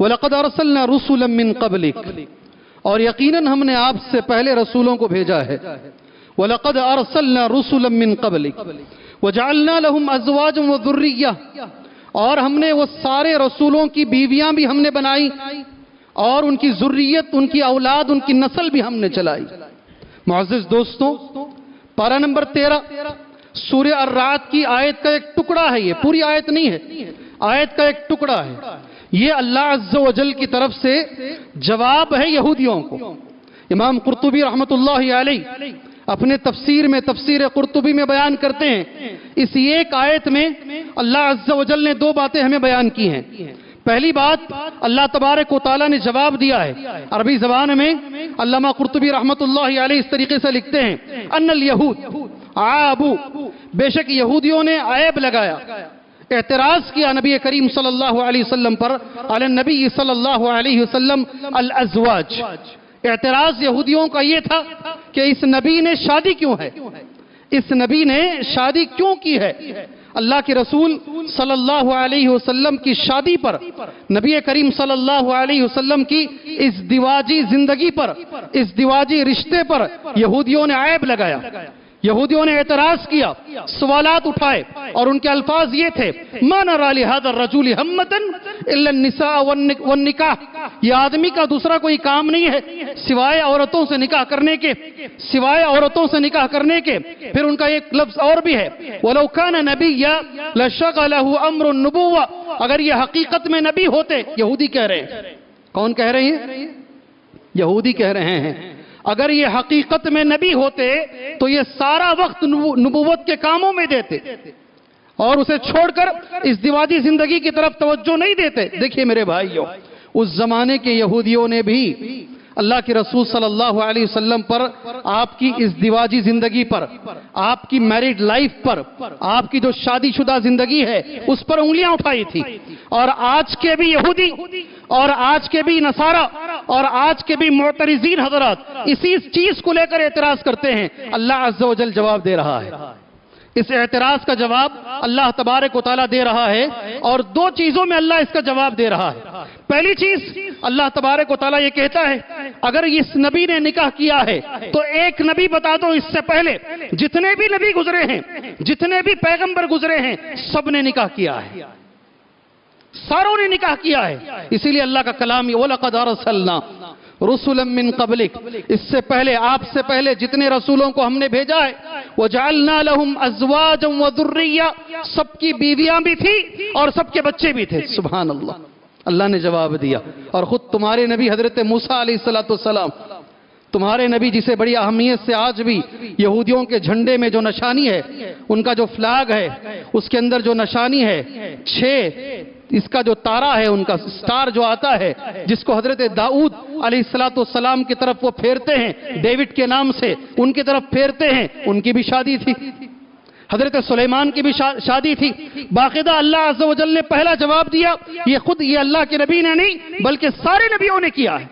وَلَقَدْ أَرْسَلْنَا رُسُلًا مِّن قَبْلِكَ، اور یقیناً ہم نے آپ سے پہلے رسولوں کو بھیجا ہے. وَلَقَدْ أَرْسَلْنَا رُسُلًا مِّن قَبْلِكَ وَجَعَلْنَا لَهُمْ أَزْوَاجًا وَذُرِّيَّةً، اور ہم نے وہ سارے رسولوں کی بیویاں بھی ہم نے بنائی اور ان کی ذریت، ان کی اولاد، ان کی نسل بھی ہم نے چلائی. معزز دوستوں، پارہ نمبر 13 سورہ الرعد کی آیت کا ایک ٹکڑا ہے، یہ پوری آیت نہیں ہے، آیت کا ایک ٹکڑا ہے. یہ اللہ عز و جل کی طرف سے جواب ہے یہودیوں کو. امام قرطبی رحمت اللہ علیہ اپنے تفسیر میں، تفسیر قرطبی میں بیان کرتے ہیں، اس ایک آیت میں اللہ عز و جل نے دو باتیں ہمیں بیان کی ہیں. پہلی بات، اللہ تبارک و تعالیٰ نے جواب دیا ہے. عربی زبان میں علامہ قرطبی رحمت اللہ علیہ اس طریقے سے لکھتے ہیں، ان الیہود عابو، بے شک یہودیوں نے عیب لگایا، اعتراض کیا نبی کریم صلی اللہ علیہ وسلم پر، علی النبی صلی اللہ علیہ وسلم الازواج. اعتراض یہودیوں کا یہ تھا کہ اس نبی نے شادی کیوں ہے، اس نبی نے شادی کیوں کی ہے. اللہ کے رسول صلی اللہ علیہ وسلم کی شادی پر، نبی کریم صلی اللہ علیہ وسلم کی ازدواجی زندگی پر، ازدواجی رشتے پر یہودیوں نے عیب لگایا، یہودیوں نے اعتراض کیا، سوالات اٹھائے، اور ان کے الفاظ یہ تھے، ما نرى لهذا الرجل همة الا النساء والنکاح. یہ آدمی کا دوسرا کوئی کام نہیں ہے سوائے عورتوں سے نکاح کرنے کے، سوائے عورتوں سے نکاح کرنے کے. پھر ان کا ایک لفظ اور بھی ہے، وَلَوْ كَانَ نَبِيًّا لَشَغَلَهُ أَمْرُ النُّبُوَّةِ. اگر یہ حقیقت میں نبی ہوتے، یہودی کہہ رہے ہیں، کون کہہ رہے ہیں؟ یہودی کہہ رہے ہیں، اگر یہ حقیقت میں نبی ہوتے تو یہ سارا وقت نبوت کے کاموں میں دیتے اور اسے چھوڑ کر ازدواجی زندگی کی طرف توجہ نہیں دیتے. دیکھیے میرے بھائیو، اس زمانے کے یہودیوں نے بھی اللہ کے رسول صلی اللہ علیہ وسلم پر، آپ کی ازدواجی زندگی پر، آپ کی میریڈ لائف پر، آپ کی جو شادی شدہ زندگی ہے اس پر انگلیاں اٹھائی تھی. اور آج کے بھی یہودی اور آج کے بھی نصارہ اور آج کے بھی معترضین حضرات اسی چیز کو لے کر اعتراض کرتے ہیں. اللہ عز و جل جواب دے رہا ہے، اس اعتراض کا جواب اللہ تبارک و تعالیٰ دے رہا ہے، اور دو چیزوں میں اللہ اس کا جواب دے رہا ہے. پہلی چیز، اللہ تبارک و تعالیٰ یہ کہتا ہے، اگر اس نبی نے نکاح کیا ہے تو ایک نبی بتا دو اس سے پہلے جتنے بھی نبی گزرے ہیں، جتنے بھی پیغمبر گزرے ہیں، سب نے نکاح کیا ہے، ساروں نے نکاح کیا ہے. اسی لیے اللہ کا کلام یہ، وَلَقَدْ أَرْسَلْنَا رُسُلًا مِّن قَبْلِكَ، اس سے پہلے، آپ سے پہلے جتنے رسولوں کو ہم نے بھیجا ہے، وَجَعَلْنَا لَهُمْ أَزْوَاجًا وَذُرِّيَّةً، سب کی بیویاں بھی تھی اور سب کے بچے بھی تھے. سبحان اللہ، اللہ نے جواب دیا. اور خود تمہارے نبی حضرت موسیٰ علیہ السلام، تمہارے نبی جسے بڑی اہمیت سے آج بھی یہودیوں کے جھنڈے میں جو نشانی ہے، ان کا جو فلیگ ہے اس کے اندر جو نشانی ہے، 6 اس کا جو تارا ہے، ان کا سٹار جو آتا ہے، جس کو حضرت داؤد علیہ السلام کی طرف وہ پھیرتے ہیں، ڈیوڈ کے نام سے ان کی طرف پھیرتے ہیں، ان کی بھی شادی تھی. حضرت سلیمان کی بھی شادی تھی. باقاعدہ اللہ عز و جل نے پہلا جواب دیا. یہ خود یہ اللہ کے نبی نے نہیں بلکہ سارے نبیوں نے کیا ہے.